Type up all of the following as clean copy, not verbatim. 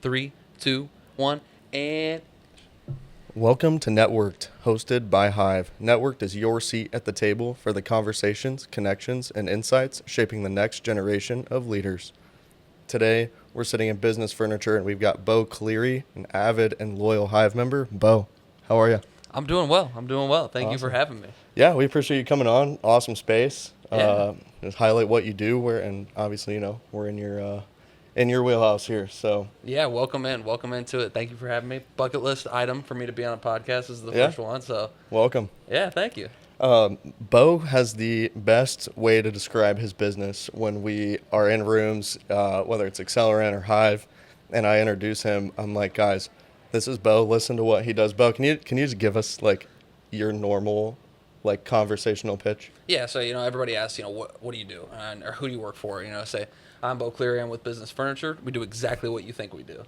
3, 2, 1, and Welcome to Networked, hosted by Hive. Networked is your seat at the table for the conversations, connections, and insights shaping the next generation of leaders. Today, we're sitting in business furniture and we've got Bo Cleary, an avid and loyal Hive member. Bo, how are you? I'm doing well. I'm doing well. Thank you for Awesome. having me. Yeah, we appreciate you coming on. Awesome space. Yeah. Just highlight what you do. And obviously, we're in your wheelhouse here. So Yeah, welcome in. Welcome into it. Thank you for having me. Bucket list item for me to be on a podcast is the yeah, first one. So, welcome. yeah, thank you. Bo has the best way to describe his business when we are in rooms, whether it's Accelerant or Hive, and I introduce him. I'm like, guys, this is Bo. Listen to what he does. Bo, can you just give us like your normal, like conversational pitch? Yeah, so, everybody asks, what do you do? Or who do you work for? Say, I'm Bo Cleary. I'm with Business Furniture. We do exactly what you think we do.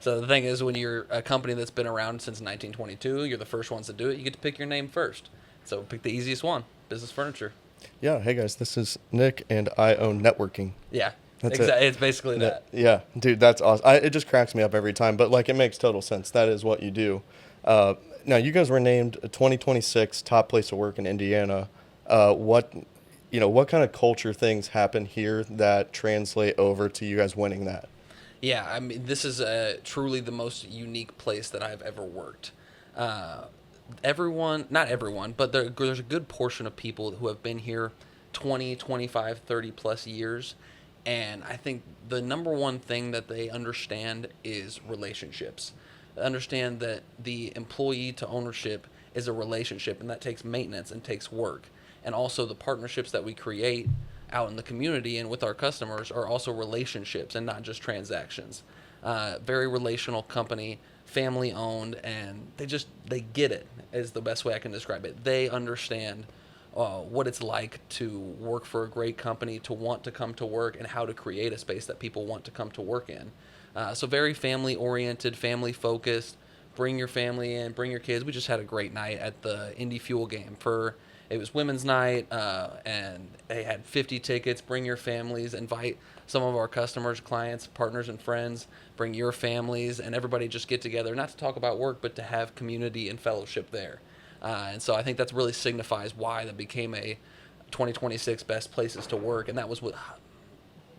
So the thing is, when you're a company that's been around since 1922, you're the first ones to do it. You get to pick your name first. So pick the easiest one, Business Furniture. Yeah. Hey guys, this is Nick, and I own networking. Yeah, That's exactly. it. It's basically that. Yeah, dude, that's awesome. It just cracks me up every time, but like it makes total sense. That is what you do. Now, you guys were named a 2026 top place to work in Indiana. What kind of culture things happen here that translate over to you guys winning that? Yeah, I mean, this is truly the most unique place that I've ever worked. Everyone, not everyone, but there's a good portion of people who have been here 20, 25, 30 plus years. And I think the number one thing that they understand is relationships. They understand that the employee to ownership is a relationship, and that takes maintenance and takes work. And also the partnerships that we create out in the community and with our customers are also relationships and not just transactions. Very relational company, family owned, and they get it is the best way I can describe it. They understand what it's like to work for a great company, to want to come to work, and how to create a space that people want to come to work in. So very family oriented, family focused. Bring your family in, bring your kids. We just had a great night at the Indy Fuel game it was women's night, and they had 50 tickets. Bring your families, invite some of our customers, clients, partners, and friends. Bring your families, and everybody just get together, not to talk about work, but to have community and fellowship there. And so I think that really signifies why that became a 2026 best places to work, and that was what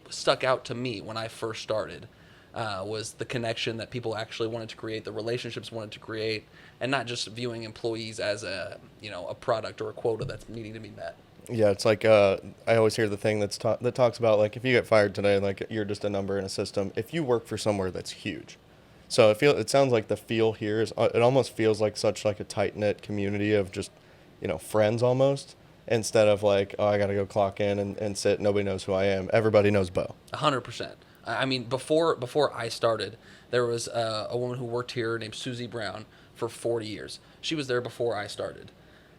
stuck out to me when I first started. Was the connection that people actually wanted to create, the relationships wanted to create, and not just viewing employees as a product or a quota that's needing to be met. Yeah, it's like I always hear the thing that talks about like if you get fired today, like you're just a number in a system. If you work for somewhere that's huge, so it sounds like the feel here is it almost feels like such like a tight knit community of just friends almost, instead of like, oh, I gotta go clock in and sit. Nobody knows who I am. Everybody knows Bo. 100%. I mean, before I started, there was a woman who worked here named Susie Brown for 40 years. She was there before I started,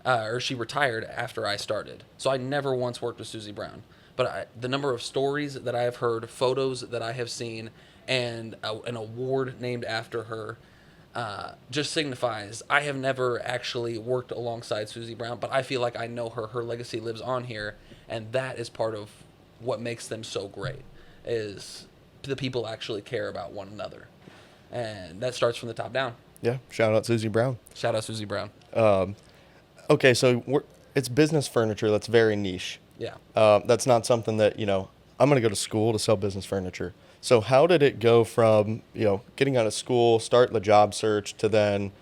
or she retired after I started. So I never once worked with Susie Brown. But the number of stories that I have heard, photos that I have seen, and an award named after her just signifies I have never actually worked alongside Susie Brown, but I feel like I know her. Her legacy lives on here, and that is part of what makes them so great. Is the people actually care about one another, and that starts from the top down. Yeah, shout out Susie Brown. Shout out Susie Brown. Okay, so it's business furniture that's very niche. Yeah. That's not something that I'm going to go to school to sell business furniture. So how did it go from getting out of school, start the job search, to then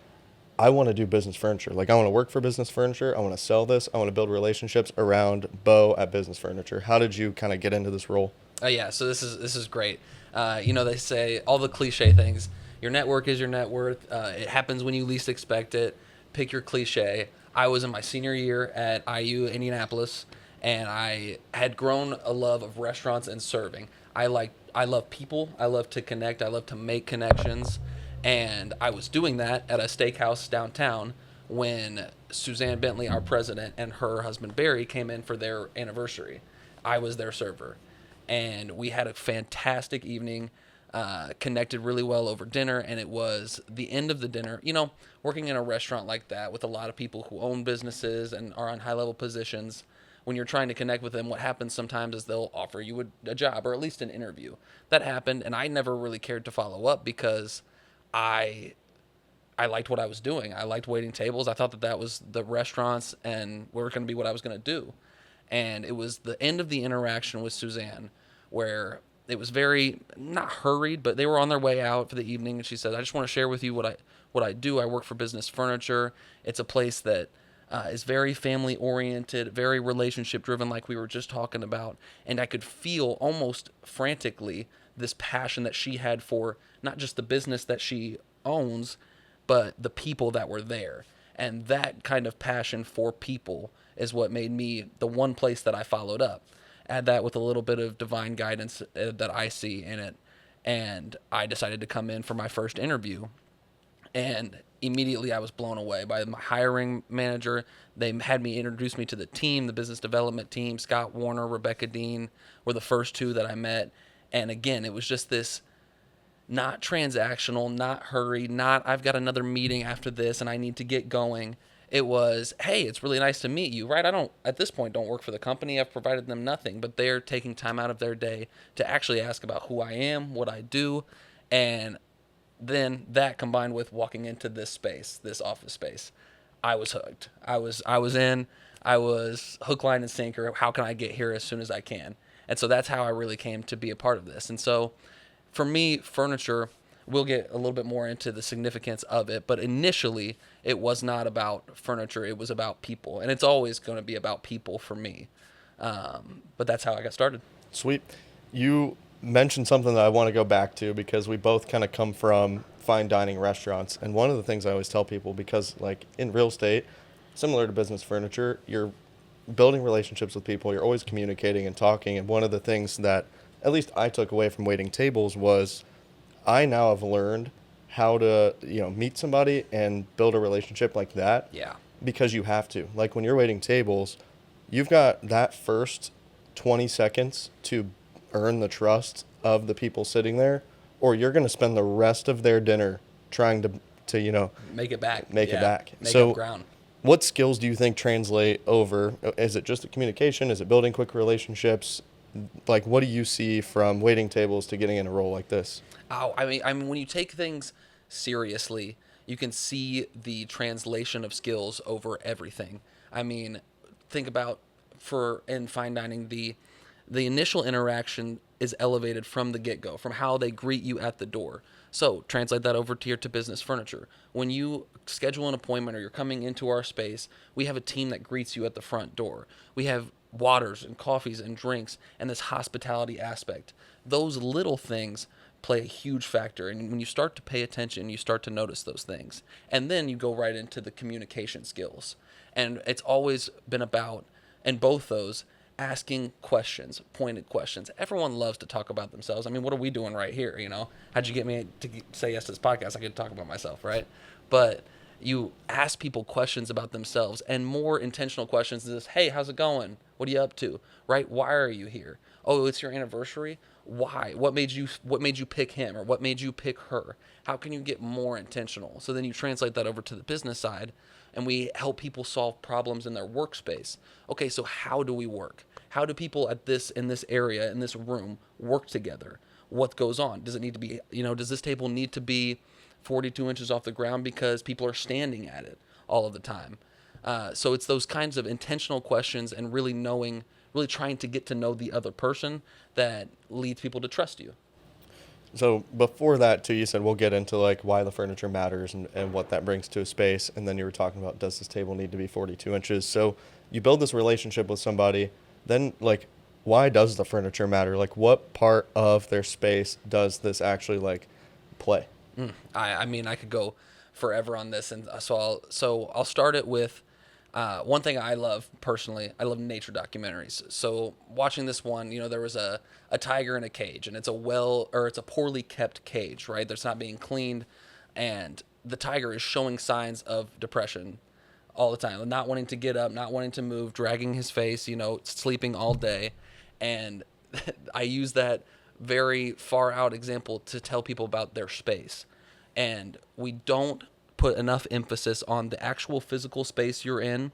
I want to do business furniture? Like I want to work for business furniture. I want to sell this. I want to build relationships around Bo at business furniture. How did you kind of get into this role? Yeah. So this is great. They say all the cliche things. Your network is your net worth. It happens when you least expect it. Pick your cliche. I was in my senior year at IU Indianapolis, and I had grown a love of restaurants and serving. I love people. I love to connect. I love to make connections. And I was doing that at a steakhouse downtown when Suzanne Bentley, our president, and her husband Barry came in for their anniversary. I was their server. And we had a fantastic evening, connected really well over dinner. And it was the end of the dinner. Working in a restaurant like that with a lot of people who own businesses and are on high-level positions, when you're trying to connect with them, what happens sometimes is they'll offer you a job or at least an interview. That happened, and I never really cared to follow up because I I liked what I was doing. I liked waiting tables. I thought that was the restaurants and were going to be what I was going to do. And it was the end of the interaction with Suzanne where it was very not hurried, but they were on their way out for the evening. And she said, "I just want to share with you what I do. I work for Business Furniture. It's a place that is very family oriented, very relationship driven, like we were just talking about." And I could feel almost frantically this passion that she had for not just the business that she owns, but the people that were there. And that kind of passion for people is what made me the one place that I followed up. Add that with a little bit of divine guidance that I see in it. And I decided to come in for my first interview. And immediately I was blown away by my hiring manager. They had me introduce me to the team, the business development team. Scott Warner, Rebecca Dean were the first two that I met. And again, it was just this not transactional, not hurried, not I've got another meeting after this and I need to get going. It was, hey, it's really nice to meet you, right? I don't, at this point, don't work for the company. I've provided them nothing, but they're taking time out of their day to actually ask about who I am, what I do. And then that combined with walking into this space, this office space, I was hooked. I was in, I was hook, line, and sinker. How can I get here as soon as I can? And so that's how I really came to be a part of this. And so for me, furniture, we'll get a little bit more into the significance of it, but initially it was not about furniture. It was about people, and it's always going to be about people for me. But that's how I got started. Sweet. You mentioned something that I want to go back to because we both kind of come from fine dining restaurants. And one of the things I always tell people, because like in real estate, similar to business furniture, you're building relationships with people. You're always communicating and talking. And one of the things that at least I took away from waiting tables was I now have learned how to, meet somebody and build a relationship like that. Yeah. Because you have to. Like when you're waiting tables, you've got that first 20 seconds to earn the trust of the people sitting there, or you're going to spend the rest of their dinner trying to make it back. Make it back. Make so up ground. What skills do you think translate over? Is it just the communication? Is it building quick relationships? Like, what do you see from waiting tables to getting in a role like this? Oh, I mean, when you take things seriously, you can see the translation of skills over everything. I mean, think about in fine dining, the initial interaction is elevated from the get-go, from how they greet you at the door. So translate that over to business furniture. When you schedule an appointment or you're coming into our space, we have a team that greets you at the front door. We have waters and coffees and drinks and this hospitality aspect. Those little things play a huge factor. And when you start to pay attention, you start to notice those things. And then you go right into the communication skills. And it's always been about, in both those, asking questions, pointed questions. Everyone loves to talk about themselves. I mean, what are we doing right here? How'd you get me to say yes to this podcast? I could talk about myself, right? But you ask people questions about themselves, and more intentional questions is, hey, how's it going? What are you up to? Right? Why are you here? Oh, it's your anniversary? Why? What made you pick him, or what made you pick her? How can you get more intentional? So then you translate that over to the business side, and we help people solve problems in their workspace. Okay, so how do we work? How do people in this area, in this room, work together? What goes on? Does it need to be, does this table need to be 42 inches off the ground because people are standing at it all of the time? So it's those kinds of intentional questions and really trying to get to know the other person that leads people to trust you. So before that too, you said we'll get into like why the furniture matters and what that brings to a space. And then you were talking about, does this table need to be 42 inches? So you build this relationship with somebody, then like, why does the furniture matter? Like what part of their space does this actually like play? I mean, I could go forever on this. And so I'll start it with, one thing I love personally, I love nature documentaries. So watching this one, there was a tiger in a cage, and it's a poorly kept cage, right? That's not being cleaned, and the tiger is showing signs of depression all the time, not wanting to get up, not wanting to move, dragging his face, sleeping all day. And I use that very far out example to tell people about their space. And we don't put enough emphasis on the actual physical space you're in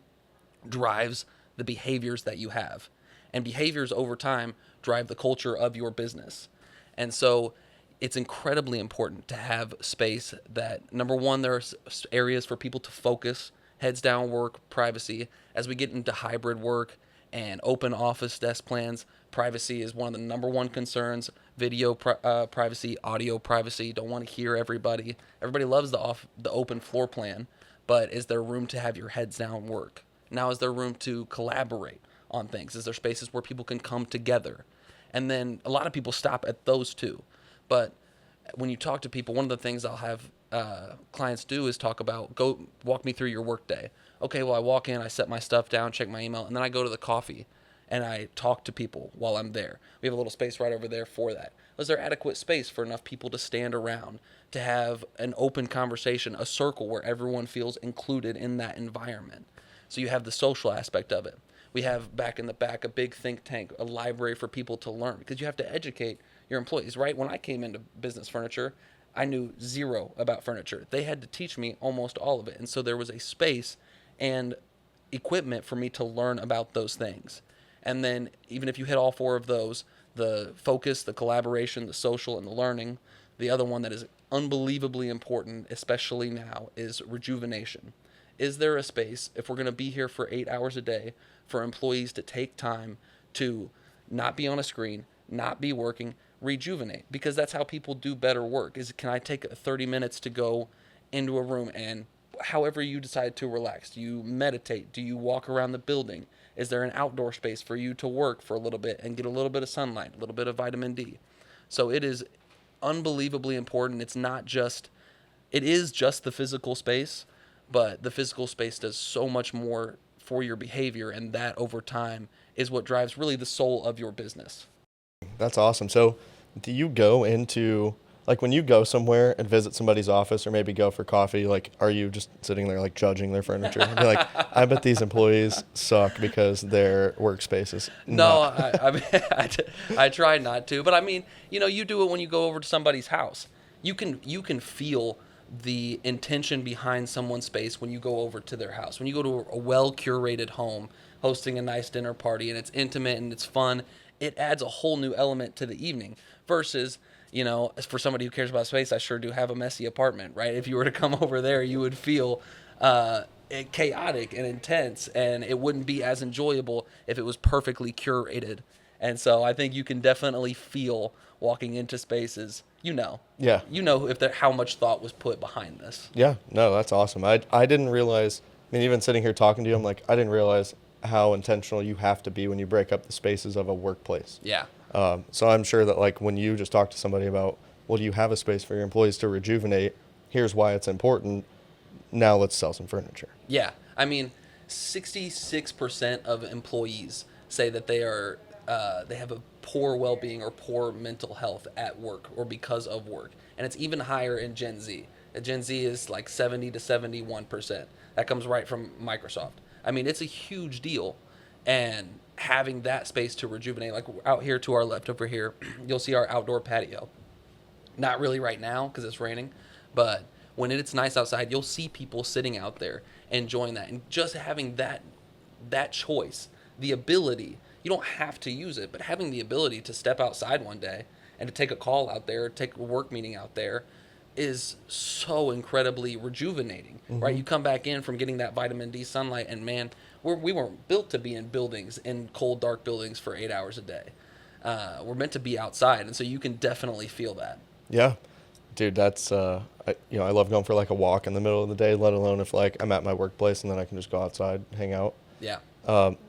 drives the behaviors that you have. And behaviors over time drive the culture of your business. And so it's incredibly important to have space that, number one, there's areas for people to focus, heads down work, privacy. As we get into hybrid work and open office desk plans, privacy is one of the number one concerns. Video privacy, audio privacy. Don't want to hear everybody. Everybody loves the open floor plan, but is there room to have your heads down work? Now, is there room to collaborate on things? Is there spaces where people can come together? And then a lot of people stop at those two. But when you talk to people, one of the things I'll have clients do is talk about, go walk me through your work day. Okay, well, I walk in, I set my stuff down, check my email, and then I go to the coffee and I talk to people while I'm there. We have a little space right over there for that. Is there adequate space for enough people to stand around, to have an open conversation, a circle where everyone feels included in that environment? So you have the social aspect of it. We have back in the back a big think tank, a library for people to learn, because you have to educate your employees, right? When I came into business furniture, I knew zero about furniture. They had to teach me almost all of it. And so there was a space and equipment for me to learn about those things. And then even if you hit all four of those, the focus, the collaboration, the social, and the learning, the other one that is unbelievably important, especially now, is rejuvenation. Is there a space, if we're going to be here for 8 hours a day, for employees to take time to not be on a screen, not be working, rejuvenate? Because that's how people do better work. Is, can I take 30 minutes to go into a room and however you decide to relax? Do you meditate? Do you walk around the building? Is there an outdoor space for you to work for a little bit and get a little bit of sunlight, a little bit of vitamin D? So it is unbelievably important. It's not just, it is just the physical space, but the physical space does so much more for your behavior, and that over time is what drives really the soul of your business. That's awesome. So, do you go into, like, when you go somewhere and visit somebody's office or maybe go for coffee, like, are you just sitting there, like, judging their furniture? And be like, I bet these employees suck because their workspace is No, not. I mean, I try not to, but I mean, you do it when you go over to somebody's house. You can feel the intention behind someone's space when you go over to their house. When you go to a well-curated home, hosting a nice dinner party, and it's intimate and it's fun, it adds a whole new element to the evening versus, for somebody who cares about space, I sure do have a messy apartment, right? If you were to come over there, you would feel chaotic and intense, and it wouldn't be as enjoyable if it was perfectly curated. And so I think you can definitely feel walking into spaces, Yeah. If there, how much thought was put behind this. Yeah. No, that's awesome. I didn't realize, I mean, even sitting here talking to you, I'm like, I didn't realize how intentional you have to be when you break up the spaces of a workplace. Yeah. So I'm sure that, like, when you just talk to somebody about, well, do you have a space for your employees to rejuvenate? Here's why it's important. Now let's sell some furniture. Yeah. I mean, 66% of employees say that they have a poor well-being or poor mental health at work or because of work. And it's even higher in Gen Z. Gen Z is like 70 to 71%. That comes right from Microsoft. I mean, it's a huge deal. And having that space to rejuvenate, like out here to our left over here, you'll see our outdoor patio. Not really right now because it's raining, but when it's nice outside, you'll see people sitting out there enjoying that. And just having that choice, the ability, you don't have to use it, but having the ability to step outside one day and to take a call out there, take a work meeting out there is so incredibly rejuvenating, right? You come back in from getting that vitamin D sunlight and man, we weren't built to be in buildings, in cold, dark buildings for 8 hours a day. We're meant to be outside. And so you can definitely feel that. Yeah. Dude, that's, I love going for like a walk in the middle of the day, let alone if like I'm at my workplace and then I can just go outside, hang out. Yeah.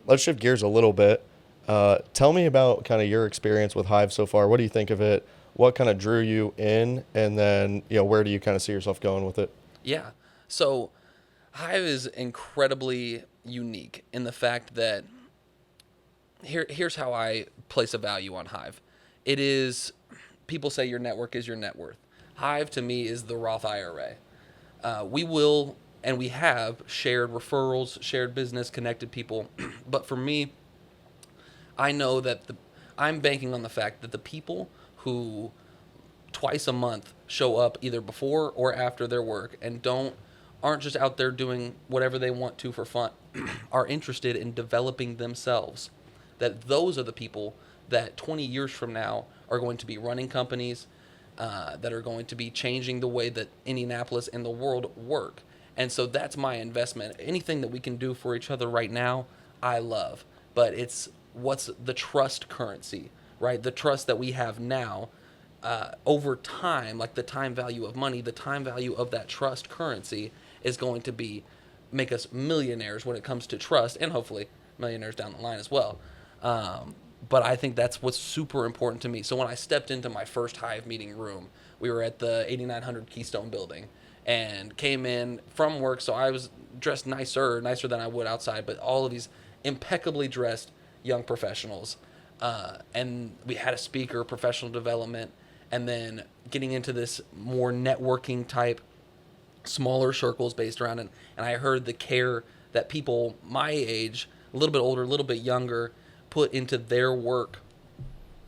Let's shift gears a little bit. Tell me about kind of your experience with Hive so far. What do you think of it? What kind of drew you in? And then, where do you kind of see yourself going with it? Yeah. So Hive is incredibly unique in the fact that here's how I place a value on Hive. It is, people say your network is your net worth. Hive to me is the Roth IRA. We will, and we have shared referrals, shared business, connected people. But for me, I know that I'm banking on the fact that the people who twice a month show up either before or after their work and don't aren't just out there doing whatever they want to for fun, are interested in developing themselves. That those are the people that 20 years from now are going to be running companies, that are going to be changing the way that Indianapolis and the world work. And so that's my investment. Anything that we can do for each other right now, I love. But it's what's the trust currency, right? The trust that we have now, over time, like the time value of money, the time value of that trust currency is going to be make us millionaires when it comes to trust, and hopefully millionaires down the line as well. But I think that's what's super important to me. So when I stepped into my first Hive meeting room, we were at the 8900 Keystone building and came in from work. So I was dressed nicer than I would outside, but all of these impeccably dressed young professionals. And we had a speaker, professional development, and then getting into this more networking type, smaller circles based around it. And I heard the care that people my age, a little bit older, a little bit younger, put into their work.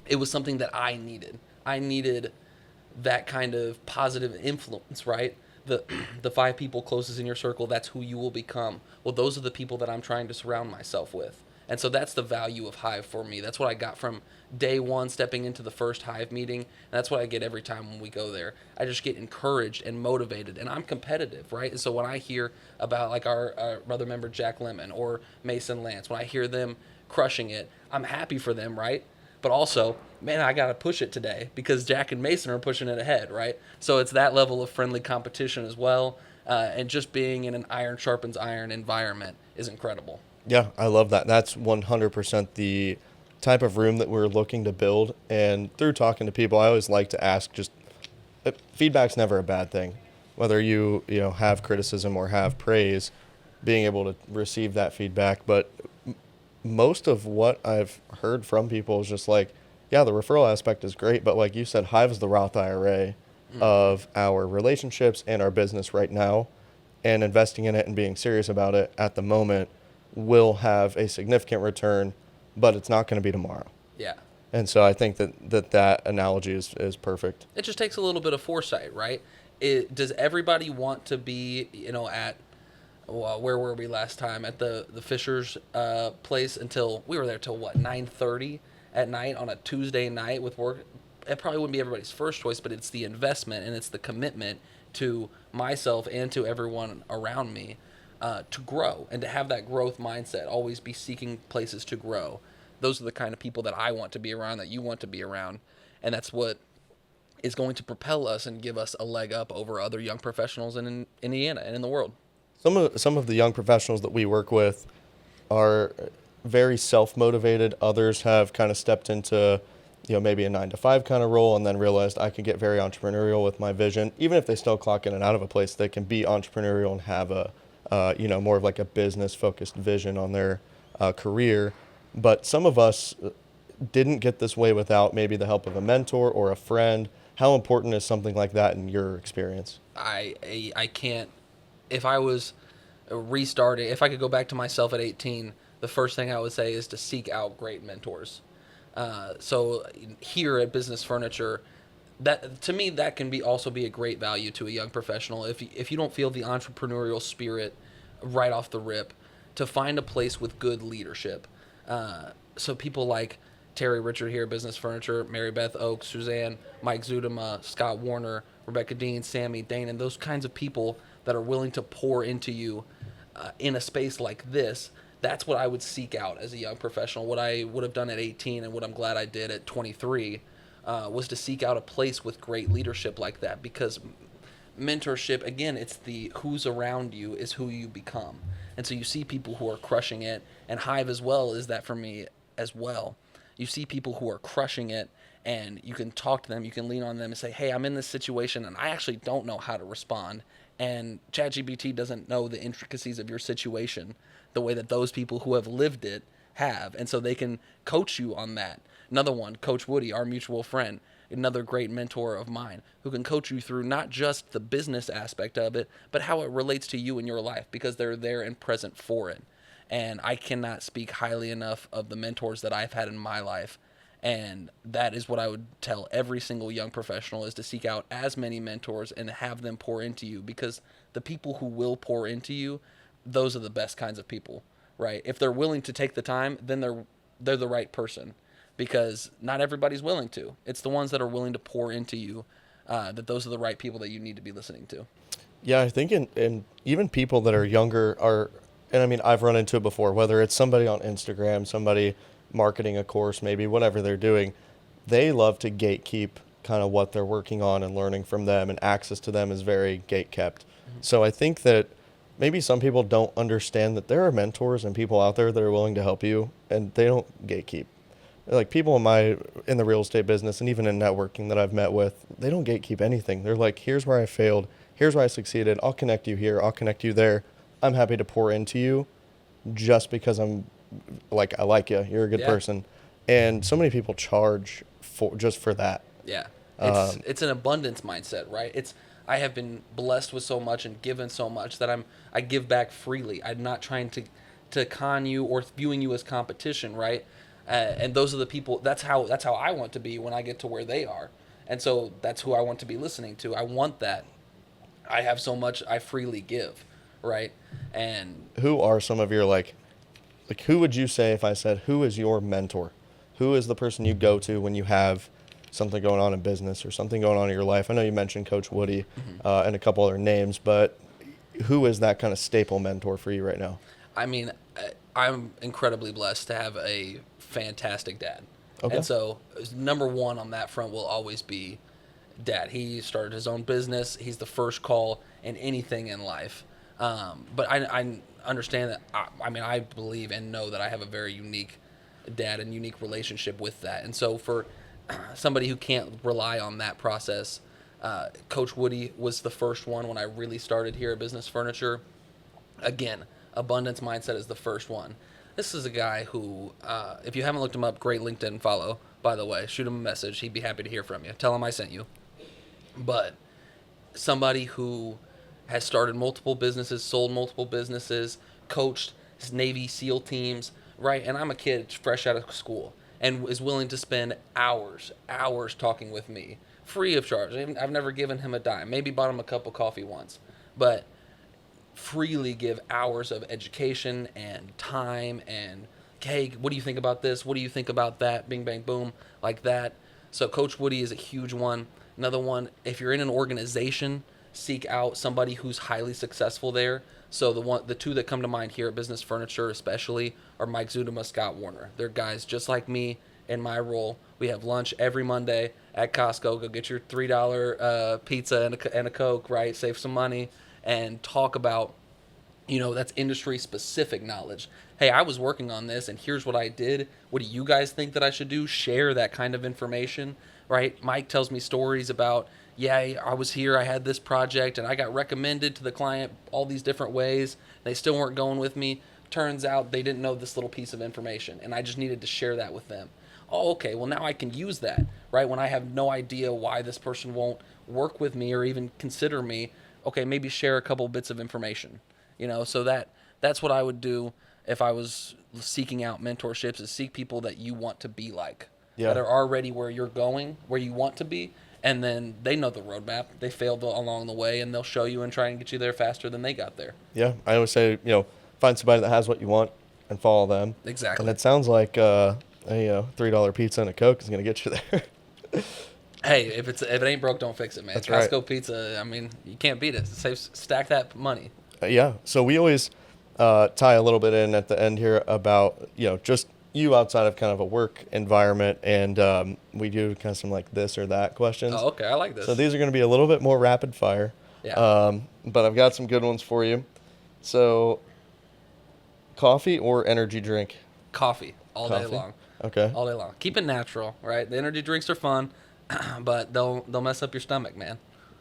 It was something that I needed. I needed that kind of positive influence, right? The 5 people closest in your circle, that's who you will become. Well, those are the people that I'm trying to surround myself with. And so that's the value of Hive for me. That's what I got from day one, stepping into the first Hive meeting. And that's what I get every time when we go there. I just get encouraged and motivated. And I'm competitive, right? And so when I hear about like our other member, Jack Lemon, or Mason Lance, when I hear them crushing it, I'm happy for them, right? But also, man, I got to push it today because Jack and Mason are pushing it ahead, right? So it's that level of friendly competition as well. And just being in an iron sharpens iron environment is incredible. Yeah, I love that. That's 100% the type of room that we're looking to build. And through talking to people, I always like to ask just feedback's never a bad thing. Whether you have criticism or have praise, being able to receive that feedback. But most of what I've heard from people is just like, yeah, the referral aspect is great, but like you said, Hive is the Roth IRA of our relationships and our business right now, and investing in it and being serious about it at the moment will have a significant return, but it's not going to be tomorrow. Yeah. And so I think that analogy is perfect. It just takes a little bit of foresight, right? Does everybody want to be, at, well, where were we last time? At the Fisher's place until, we were there till what, 9:30 at night on a Tuesday night with work? It probably wouldn't be everybody's first choice, but it's the investment and it's the commitment to myself and to everyone around me to grow and to have that growth mindset, always be seeking places to grow. Those are the kind of people that I want to be around, that you want to be around. And that's what is going to propel us and give us a leg up over other young professionals in Indiana and in the world. Some of the young professionals that we work with are very self-motivated. Others have kind of stepped into, maybe a 9-to-5 kind of role and then realized I can get very entrepreneurial with my vision. Even if they still clock in and out of a place, they can be entrepreneurial and have a more of like a business-focused vision on their career. But some of us didn't get this way without maybe the help of a mentor or a friend. How important is something like that in your experience? I can't, if I was restarting, if I could go back to myself at 18, the first thing I would say is to seek out great mentors. So here at Business Furniture, that to me that can also be a great value to a young professional. If you don't feel the entrepreneurial spirit right off the rip, to find a place with good leadership. So people like Terry Richard here at Business Furniture, Mary Beth Oaks, Suzanne, Mike Zudema, Scott Warner, Rebecca Dean, Sammy Dane, and those kinds of people that are willing to pour into you in a space like this. That's what I would seek out as a young professional. What I would have done at 18 and what I'm glad I did at 23 was to seek out a place with great leadership like that, because mentorship, again, it's the who's around you is who you become. And so you see people who are crushing it, and Hive as well is that for me as well. You see people who are crushing it, and you can talk to them, you can lean on them and say, hey, I'm in this situation, and I actually don't know how to respond. And ChatGPT doesn't know the intricacies of your situation the way that those people who have lived it have. And so they can coach you on that. Another one, Coach Woody, our mutual friend, another great mentor of mine, who can coach you through not just the business aspect of it, but how it relates to you in your life, because they're there and present for it. And I cannot speak highly enough of the mentors that I've had in my life. And that is what I would tell every single young professional, is to seek out as many mentors and have them pour into you, because the people who will pour into you, those are the best kinds of people, right? If they're willing to take the time, then they're the right person, because not everybody's willing to. It's the ones that are willing to pour into you, that those are the right people that you need to be listening to. Yeah, I think in even people that are younger are, and I mean, I've run into it before, whether it's somebody on Instagram, somebody marketing a course, maybe whatever they're doing, they love to gatekeep kind of what they're working on and learning from them, and access to them is very gate kept. So I think that maybe some people don't understand that there are mentors and people out there that are willing to help you, and they don't gatekeep. Like people in the real estate business and even in networking that I've met with, they don't gatekeep anything. They're like, here's where I failed, here's where I succeeded. I'll connect you here, I'll connect you there. I'm happy to pour into you just because I'm like, I like you. You're a good person. And so many people charge for that. Yeah. It's an abundance mindset, right? I have been blessed with so much and given so much that I give back freely. I'm not trying to con you or viewing you as competition, right? And those are the people. That's how I want to be when I get to where they are, and so that's who I want to be listening to. I want that. I have so much I freely give, right? And who are some of your like who would you say, if I said who is your mentor? Who is the person you go to when you have something going on in business or something going on in your life? I know you mentioned Coach Woody and a couple other names, but who is that kind of staple mentor for you right now? I mean, I'm incredibly blessed to have a fantastic dad. Okay. And so number one on that front will always be Dad. He started his own business. He's the first call in anything in life. But I understand that. I believe and know that I have a very unique dad and unique relationship with that. And so for somebody who can't rely on that process, Coach Woody was the first one when I really started here at Business Furniture. Again, abundance mindset is the first one. This is a guy who, if you haven't looked him up, great LinkedIn follow, by the way. Shoot him a message. He'd be happy to hear from you. Tell him I sent you. But somebody who has started multiple businesses, sold multiple businesses, coached his Navy SEAL teams, right? And I'm a kid fresh out of school and is willing to spend hours talking with me, free of charge. I've never given him a dime. Maybe bought him a cup of coffee once. But freely give hours of education and time and, hey, what do you think about this? What do you think about that? Bing, bang, boom, like that. So Coach Woody is a huge one. Another one, if you're in an organization, seek out somebody who's highly successful there. So the two that come to mind here at Business Furniture especially are Mike Zudema, Scott Warner. They're guys just like me in my role. We have lunch every Monday at Costco. Go get your $3 pizza and a Coke, right? Save some money. And talk about, that's industry specific knowledge. Hey, I was working on this and here's what I did. What do you guys think that I should do? Share that kind of information, right? Mike tells me stories about, I was here, I had this project and I got recommended to the client all these different ways. They still weren't going with me. Turns out they didn't know this little piece of information and I just needed to share that with them. Oh, okay, well now I can use that, right? When I have no idea why this person won't work with me or even consider me, okay, maybe share a couple bits of information, so that's what I would do if I was seeking out mentorships, is seek people that you want to be like, that are already where you're going, where you want to be, and then they know the roadmap. They failed along the way, and they'll show you and try and get you there faster than they got there. Yeah, I always say, find somebody that has what you want and follow them. Exactly. And it sounds like a $3 pizza and a Coke is going to get you there. Hey, if it ain't broke, don't fix it, man. That's Costco right. Pizza, you can't beat it. Stack that money. So we always tie a little bit in at the end here about, just you outside of kind of a work environment, and we do kind of some like this or that questions. Oh, okay. I like this. So these are going to be a little bit more rapid fire. Yeah. But I've got some good ones for you. So coffee or energy drink? Coffee all day long. Okay. All day long. Keep it natural, right? The energy drinks are fun, but they'll mess up your stomach, man.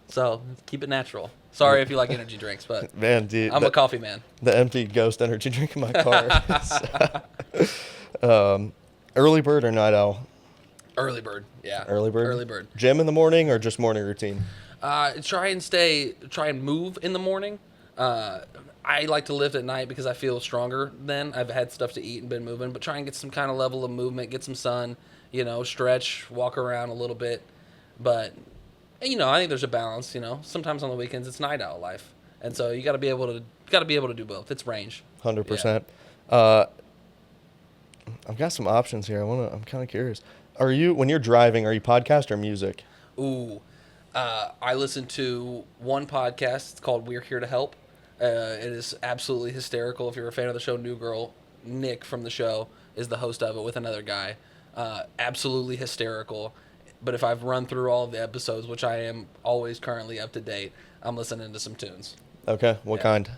So keep it natural. Sorry if you like energy drinks, but man, dude, I'm a coffee man. The empty Ghost energy drink in my car. Early bird or night owl? Early bird, yeah. Early bird? Early bird. Gym in the morning or just morning routine? Try and move in the morning. I like to lift at night because I feel stronger then. I've had stuff to eat and been moving, but try and get some kind of level of movement, get some sun, stretch, walk around a little bit. But, I think there's a balance, Sometimes on the weekends it's night owl life. And so you got to be able to do both. It's range. 100%. I've got some options here. I'm kind of curious. When you're driving, are you podcast or music? Ooh, I listen to one podcast. It's called We're Here to Help. It is absolutely hysterical. If you're a fan of the show, New Girl, Nick from the show is the host of it with another guy. Absolutely hysterical. But if I've run through all of the episodes, which I am always currently up to date, I'm listening to some tunes. Okay, what kind?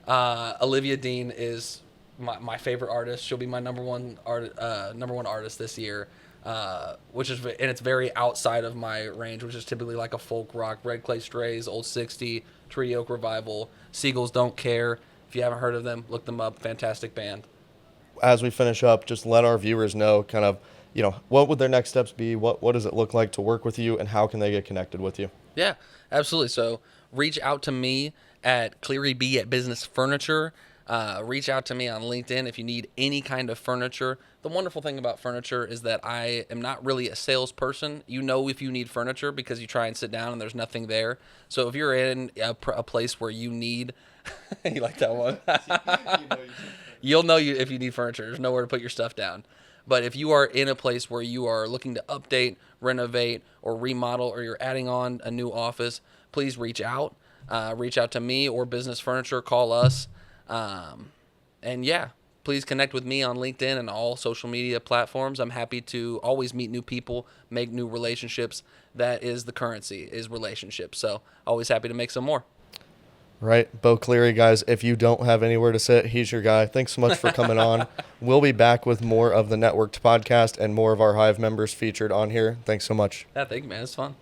Olivia Dean is my favorite artist. She'll be my number one artist this year, and it's very outside of my range, which is typically like a folk rock. Red Clay Strays, Old 60, Tree Oak Revival, Seagulls Don't Care. If you haven't heard of them, look them up. Fantastic band. As we finish up, just let our viewers know kind of, what would their next steps be? What does it look like to work with you, and how can they get connected with you? Yeah, absolutely. So reach out to me at Cleary B at Business Furniture. Reach out to me on LinkedIn if you need any kind of furniture. The wonderful thing about furniture is that I am not really a salesperson. If you need furniture because you try and sit down and there's nothing there. So if you're in a place where you need, you like that one? You'll know if you need furniture. There's nowhere to put your stuff down. But if you are in a place where you are looking to update, renovate, or remodel, or you're adding on a new office, please reach out. Reach out to me or Business Furniture. Call us. Please connect with me on LinkedIn and all social media platforms. I'm happy to always meet new people, make new relationships. That is the currency, is relationships. So always happy to make some more. Right. Bo Cleary, guys, if you don't have anywhere to sit, he's your guy. Thanks so much for coming on. We'll be back with more of the Networked podcast and more of our Hive members featured on here. Thanks so much. Yeah, thank you, man. It's fun.